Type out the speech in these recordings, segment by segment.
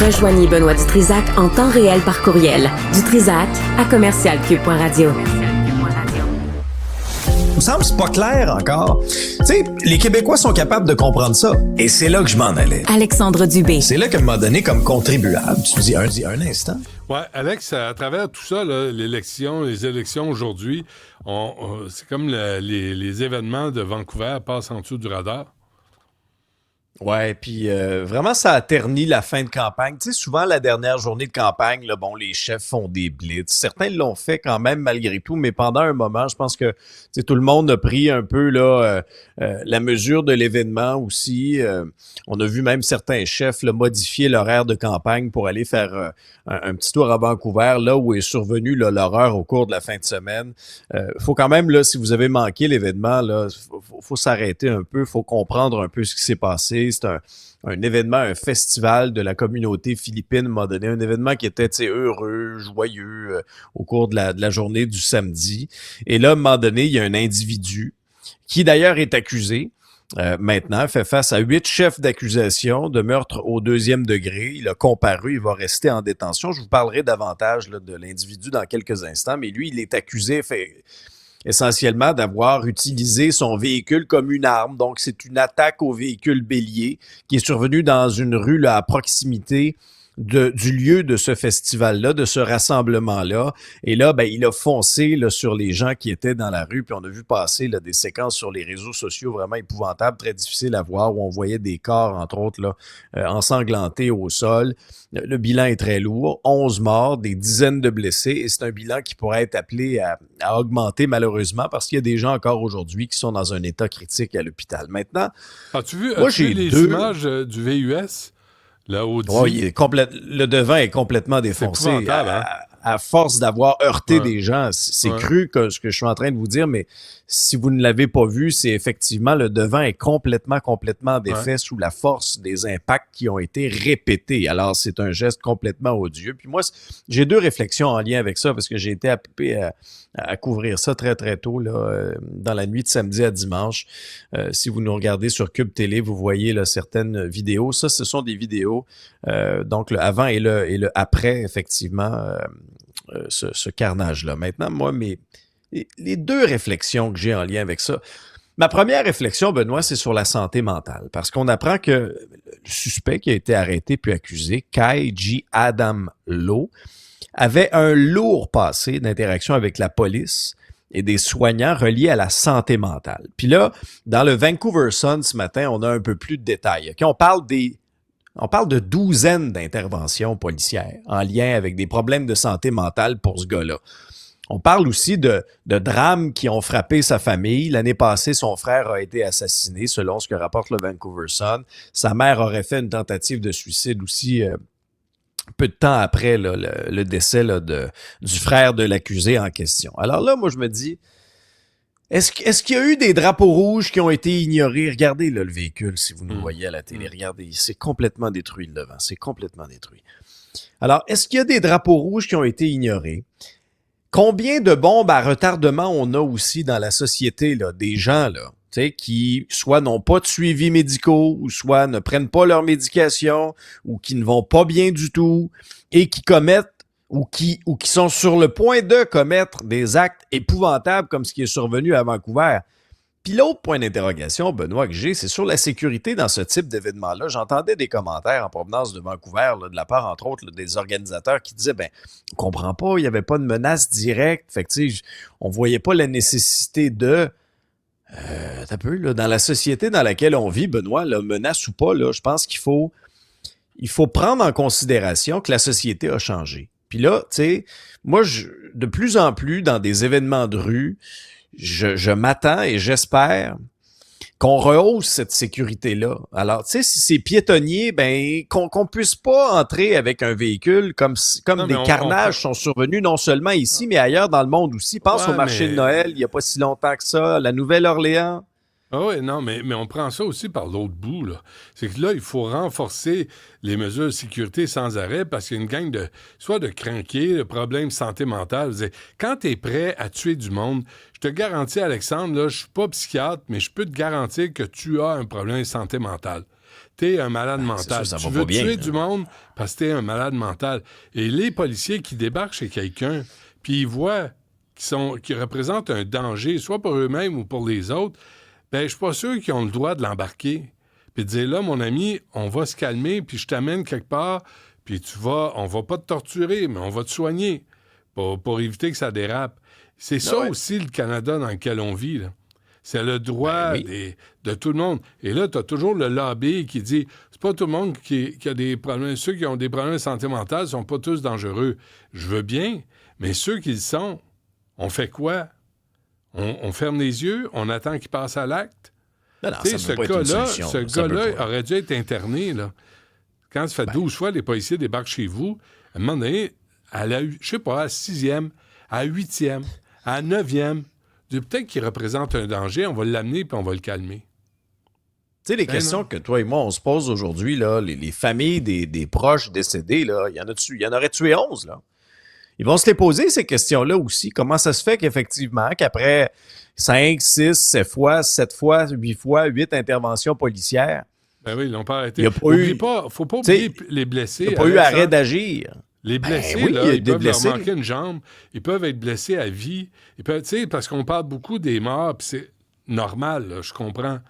Rejoignez Benoît Dutrisac en temps réel par courriel. Dutrisac@commercialcube.radio. Il me semble que c'est pas clair encore. Tu sais, les Québécois sont capables de comprendre ça. Et c'est là que je m'en allais. Alexandre Dubé. C'est là qu'à un moment donné, comme contribuable, tu te dis un instant. Ouais, Alex, à travers tout ça, là, les élections aujourd'hui, c'est comme les événements de Vancouver passent en dessous du radar. Ouais, puis vraiment, ça a terni la fin de campagne. Tu sais, souvent, la dernière journée de campagne, là, bon, les chefs font des blitz. Certains l'ont fait quand même malgré tout, mais pendant un moment, je pense que tu sais, tout le monde a pris un peu là, la mesure de l'événement aussi. On a vu même certains chefs là, modifier l'horaire de campagne pour aller faire un petit tour à Vancouver, là où est survenue là, l'horreur au cours de la fin de semaine. Faut quand même, là, si vous avez manqué l'événement, là, faut s'arrêter un peu, faut comprendre un peu ce qui s'est passé. C'est un événement, un festival de la communauté philippine, m'a donné un événement qui était heureux, joyeux au cours de la journée du samedi. Et là, à un moment donné, il y a un individu qui d'ailleurs est accusé. Maintenant, fait face à 8 chefs d'accusation de meurtre au 2e degré. Il a comparu, il va rester en détention. Je vous parlerai davantage là, de l'individu dans quelques instants, mais lui, il est accusé essentiellement d'avoir utilisé son véhicule comme une arme. Donc, c'est une attaque au véhicule bélier qui est survenue dans une rue là, à proximité du lieu de ce festival-là, de ce rassemblement-là. Et là, ben, il a foncé là, sur les gens qui étaient dans la rue, puis on a vu passer là, des séquences sur les réseaux sociaux vraiment épouvantables, très difficiles à voir, où on voyait des corps, entre autres, là, ensanglantés au sol. Le bilan est très lourd, 11 morts, des dizaines de blessés, et c'est un bilan qui pourrait être appelé à augmenter malheureusement, parce qu'il y a des gens encore aujourd'hui qui sont dans un état critique à l'ôpital. Maintenant, as-tu vu les deux images du VUS? Là, oh, le devant est complètement défoncé. C'est épouvantable, hein? À force d'avoir heurté des gens, c'est cru que ce que je suis en train de vous dire, mais si vous ne l'avez pas vu, c'est effectivement le devant est complètement défait sous la force des impacts qui ont été répétés. Alors, c'est un geste complètement odieux. Puis moi, j'ai 2 réflexions en lien avec ça parce que j'ai été appelé à couvrir ça très, très tôt, là, dans la nuit de samedi à dimanche. Si vous nous regardez sur Cube Télé, vous voyez là, certaines vidéos. Ça, ce sont des vidéos, donc le avant et le après, effectivement, ce carnage-là. Maintenant, moi, les 2 réflexions que j'ai en lien avec ça. Ma première réflexion, Benoît, c'est sur la santé mentale. Parce qu'on apprend que le suspect qui a été arrêté puis accusé, Kai G. Adam Lowe, avait un lourd passé d'interaction avec la police et des soignants reliés à la santé mentale. Puis là, dans le Vancouver Sun ce matin, on a un peu plus de détails. Okay? On parle de douzaines d'interventions policières en lien avec des problèmes de santé mentale pour ce gars-là. On parle aussi de drames qui ont frappé sa famille. L'année passée, son frère a été assassiné, selon ce que rapporte le Vancouver Sun. Sa mère aurait fait une tentative de suicide aussi peu de temps après là, le décès là, du frère de l'accusé en question. Alors là, moi, je me dis, est-ce qu'il y a eu des drapeaux rouges qui ont été ignorés? Regardez là, le véhicule, si vous nous voyez à la télé. Regardez, c'est complètement détruit le devant. C'est complètement détruit. Alors, est-ce qu'il y a des drapeaux rouges qui ont été ignorés? Combien de bombes à retardement on a aussi dans la société, là, des gens là, qui soit n'ont pas de suivi médicaux, ou soit ne prennent pas leur médication, ou qui ne vont pas bien du tout, et qui commettent ou qui sont sur le point de commettre des actes épouvantables comme ce qui est survenu à Vancouver. Puis l'autre point d'interrogation, Benoît, que j'ai, c'est sur la sécurité dans ce type d'événement-là. J'entendais des commentaires en provenance de Vancouver, là, de la part, entre autres, là, des organisateurs qui disaient, on comprend pas, il n'y avait pas de menace directe. Fait que, on voyait pas la nécessité de... t'as peu, là, dans la société dans laquelle on vit, Benoît, là, menace ou pas, là, je pense qu'il faut prendre en considération que la société a changé. Puis là, tu sais, moi, de plus en plus, dans des événements de rue, je m'attends et j'espère qu'on rehausse cette sécurité-là. Alors, tu sais, si c'est piétonnier, qu'on puisse pas entrer avec un véhicule comme des carnages sont survenus non seulement ici, mais ailleurs dans le monde aussi. Pense au marché de Noël, il y a pas si longtemps que ça, la Nouvelle-Orléans. Ah oui, non, mais on prend ça aussi par l'autre bout, là. C'est que là, il faut renforcer les mesures de sécurité sans arrêt parce qu'il y a une gang soit de crinqués, de problèmes de santé mentale. Quand tu es prêt à tuer du monde, je te garantis, Alexandre, là, je suis pas psychiatre, mais je peux te garantir que tu as un problème de santé mentale. t'es un malade mental. Ça tu va veux pas bien, tuer là. du monde parce que t'es un malade mental. Et les policiers qui débarquent chez quelqu'un, puis ils voient qu'ils représentent un danger, soit pour eux-mêmes ou pour les autres, ben je suis pas sûr qu'ils ont le droit de l'embarquer. Puis de dire, là, mon ami, on va se calmer, puis je t'amène quelque part, puis on va pas te torturer, mais on va te soigner pour éviter que ça dérape. C'est ça aussi le Canada dans lequel on vit, là. C'est le droit de tout le monde. Et là, tu as toujours le lobby qui dit c'est pas tout le monde qui a des problèmes. Ceux qui ont des problèmes de santé mentale sont pas tous dangereux. Je veux bien, mais ceux qui le sont, on fait quoi? On ferme les yeux, on attend qu'ils passent à l'acte. Ce gars-là aurait dû être interné, là. Quand ça fait 12 fois les policiers débarquent chez vous, à un moment donné, à la 6e, à 8e, à 9e, peut-être qu'il représente un danger, on va l'amener puis on va le calmer. Tu sais, les questions que toi et moi, on se pose aujourd'hui, là, les familles des proches décédés, là, il y en aurait tué 11, là. Ils vont se les poser, ces questions-là aussi. Comment ça se fait qu'effectivement, qu'après 5, 6, 7 fois, 8 fois, 8 interventions policières... Ben oui, ils l'ont pas arrêté. Faut pas oublier les blessés. Il n'y a pas eu arrêt d'agir. Les blessés, ils peuvent leur manquer une jambe. Ils peuvent être blessés à vie. Parce qu'on parle beaucoup des morts, puis c'est normal, là, je comprends.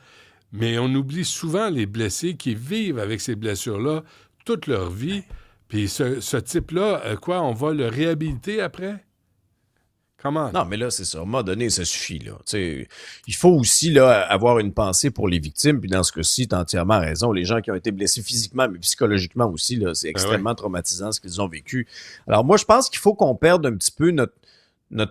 Mais on oublie souvent les blessés qui vivent avec ces blessures-là toute leur vie. Puis ce type-là, on va le réhabiliter après? Comment? Non, mais là, c'est ça. À un moment donné, ça suffit, là. T'sais, il faut aussi là, avoir une pensée pour les victimes. Puis dans ce cas-ci, tu as entièrement raison. Les gens qui ont été blessés physiquement, mais psychologiquement aussi, là, c'est extrêmement traumatisant ce qu'ils ont vécu. Alors moi, je pense qu'il faut qu'on perde un petit peu notre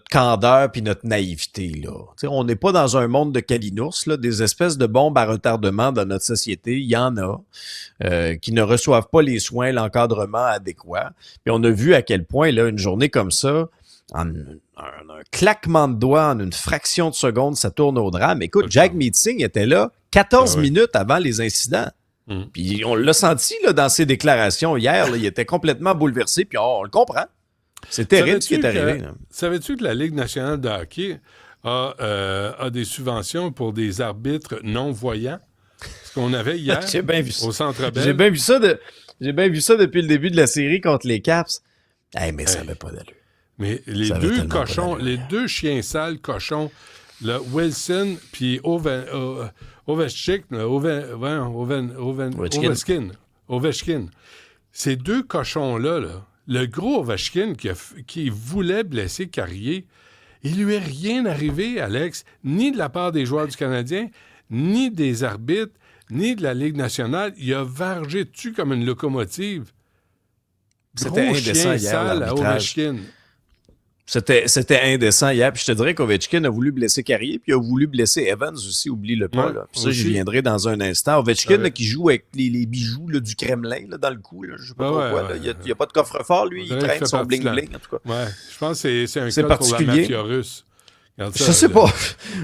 candeur puis notre naïveté, là. T'sais, on n'est pas dans un monde de calinours, là, des espèces de bombes à retardement dans notre société. Il y en a qui ne reçoivent pas les soins, l'encadrement adéquat. Puis on a vu à quel point, là, une journée comme ça, en un claquement de doigts, en une fraction de seconde, ça tourne au drame. Écoute, Jack Meeting était là 14 minutes avant les incidents. Puis on l'a senti là, dans ses déclarations hier. Là, il était complètement bouleversé, puis on le comprend. C'est terrible ce qui est arrivé. Savais-tu que la Ligue nationale de hockey a des subventions pour des arbitres non-voyants? Ce qu'on avait hier au Centre Bell. J'ai bien vu ça depuis le début de la série contre les Caps. Mais ça n'avait pas d'allure. Mais les deux cochons, les deux chiens sales cochons, le Wilson puis Ovechkin, ces deux cochons-là, le gros Ovechkin qui voulait blesser Carrier, il lui est rien arrivé, Alex, ni de la part des joueurs du Canadien, ni des arbitres, ni de la Ligue nationale. Il a vargé dessus comme une locomotive. C'était indécent hier, à Ovechkin. C'était indécent hier. Puis je te dirais qu'Ovechkin a voulu blesser Carrier, puis il a voulu blesser Evans aussi, oublie-le pas. Là. Puis ça, j'y viendrai dans un instant. Ovechkin là, qui joue avec les bijoux là, du Kremlin là, dans le cou. Là. Je sais pas pourquoi. Il n'y a pas de coffre-fort, lui. Il traîne son bling-bling, en tout cas. Ouais, je pense que c'est un cas pour la mafia russe. Je sais pas.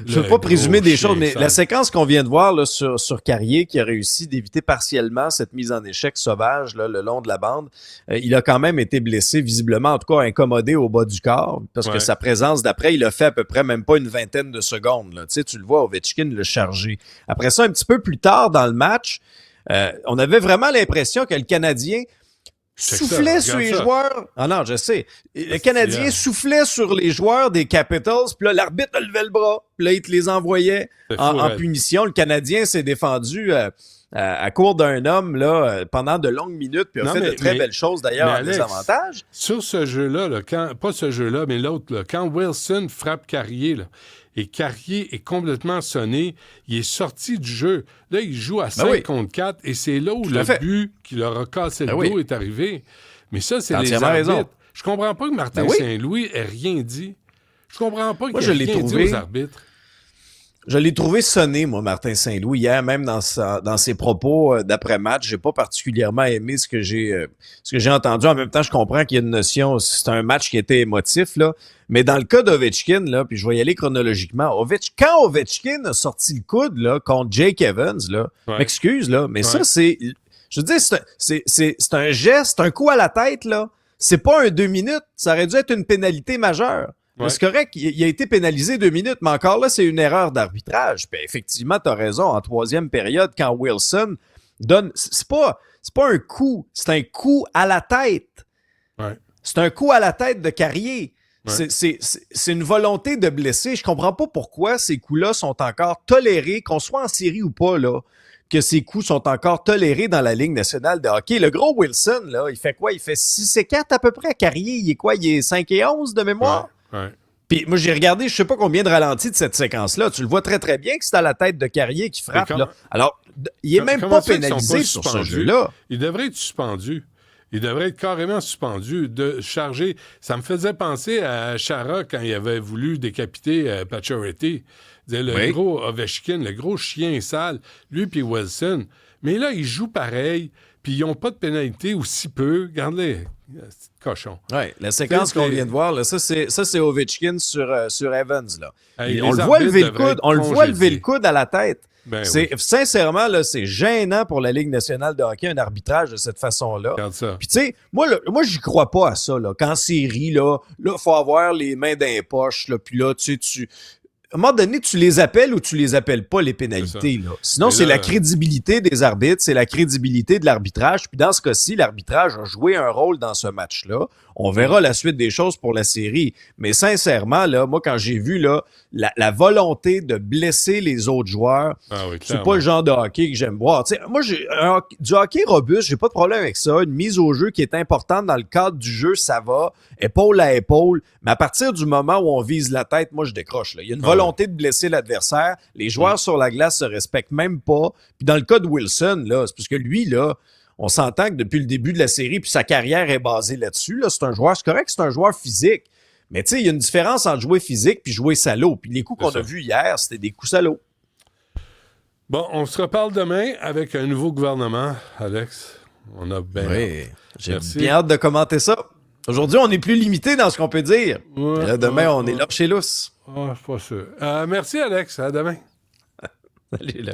Je ne veux pas présumer des choses, mais la séquence qu'on vient de voir là, sur Carrier, qui a réussi d'éviter partiellement cette mise en échec sauvage là, le long de la bande, il a quand même été blessé, visiblement, en tout cas incommodé au bas du corps, parce que sa présence d'après, il a fait à peu près même pas une vingtaine de secondes. Là. Tu le vois, Ovechkin l'a chargé. Après ça, un petit peu plus tard dans le match, on avait vraiment l'impression que le Canadien soufflait sur les joueurs. Ah non, je sais. Le Canadien soufflait sur les joueurs des Capitals, puis là, l'arbitre levait le bras, puis là, il te les envoyait en punition. Le Canadien s'est défendu à court d'un homme là, pendant de longues minutes, puis a fait de très belles choses d'ailleurs en désavantage. Sur ce jeu-là, pas ce jeu-là, mais l'autre, là, quand Wilson frappe Carrier, là, et Carrier est complètement sonné, il est sorti du jeu. Là, il joue à 5 contre 4, et c'est là où le but qui leur a cassé le dos est arrivé. Mais ça, c'est les arbitres. Raison. Je comprends pas que Martin Saint-Louis ait rien dit. Je comprends pas qu'il ait rien dit aux arbitres. Je l'ai trouvé sonné, moi, Martin Saint-Louis, hier, même dans ses propos d'après-match. J'ai pas particulièrement aimé ce que j'ai entendu. En même temps, je comprends qu'il y a une notion, c'est un match qui était émotif, là. Mais dans le cas d'Ovechkin, là, puis je vais y aller chronologiquement, quand Ovechkin a sorti le coude, là, contre Jake Evans, là, m'excuse, là, mais ça, c'est, je veux dire, c'est un geste, un coup à la tête, là. C'est pas un 2 minutes. Ça aurait dû être une pénalité majeure. C'est correct, il a été pénalisé 2 minutes, mais encore là, c'est une erreur d'arbitrage. Puis effectivement, tu as raison, en troisième période, quand Wilson C'est pas un coup, c'est un coup à la tête. Ouais. C'est un coup à la tête de Carrier. Ouais. C'est une volonté de blesser. Je comprends pas pourquoi ces coups-là sont encore tolérés, qu'on soit en série ou pas, là, que ces coups sont encore tolérés dans la Ligue nationale de hockey. Le gros Wilson, là, il fait quoi? Il fait 6-4 à peu près à Carrier. Il est quoi? Il est 5-11 de mémoire? Ouais. Puis moi, j'ai regardé, je sais pas combien de ralentis de cette séquence-là. Tu le vois très, très bien que c'est à la tête de Carrier qui frappe. Là. Alors, il est même pas pénalisé sur ce jeu-là. Il devrait être suspendu. Il devrait être carrément suspendu de charger. Ça me faisait penser à Chara quand il avait voulu décapiter Pacioretty. Le gros Ovechkin, le gros chien sale, lui puis Wilson. Mais là, ils jouent pareil, puis ils n'ont pas de pénalité ou si peu. Regarde-les, cochon. Oui, la séquence qu'on vient de voir, là, ça c'est Ovechkin sur Evans. Là. Hey, on le voit lever le coude. On le voit lever le coude à la tête. Sincèrement, là, c'est gênant pour la Ligue nationale de hockey, un arbitrage de cette façon-là. Regarde ça. Puis tu sais, moi, j'y crois pas à ça. Là. Qu'en série, là, faut avoir les mains dans les poches. Là, puis là, à un moment donné, tu les appelles ou tu les appelles pas, les pénalités. Là. Sinon, c'est la crédibilité des arbitres, c'est la crédibilité de l'arbitrage. Puis dans ce cas-ci, l'arbitrage a joué un rôle dans ce match-là. On verra la suite des choses pour la série. Mais sincèrement, là, moi, quand j'ai vu là, la volonté de blesser les autres joueurs, c'est pas le genre de hockey que j'aime voir. T'sais, moi, du hockey robuste, j'ai pas de problème avec ça. Une mise au jeu qui est importante dans le cadre du jeu, ça va, épaule à épaule. Mais à partir du moment où on vise la tête, moi, je décroche. Là. Il y a une volonté de blesser l'adversaire. Les joueurs sur la glace se respectent même pas. Puis dans le cas de Wilson, là, c'est parce que lui, là, on s'entend que depuis le début de la série, puis sa carrière est basée là-dessus. Là, c'est correct, c'est un joueur physique. Mais tu sais, il y a une différence entre jouer physique puis jouer salaud. Puis les coups qu'on a vus hier, c'était des coups salauds. Bon, on se reparle demain avec un nouveau gouvernement, Alex. On a bien hâte. J'ai bien hâte de commenter ça. Aujourd'hui, on est plus limité dans ce qu'on peut dire. Là, demain, on est là chez Lousse. Pas sûr. Merci, Alex. À demain. Salut, là.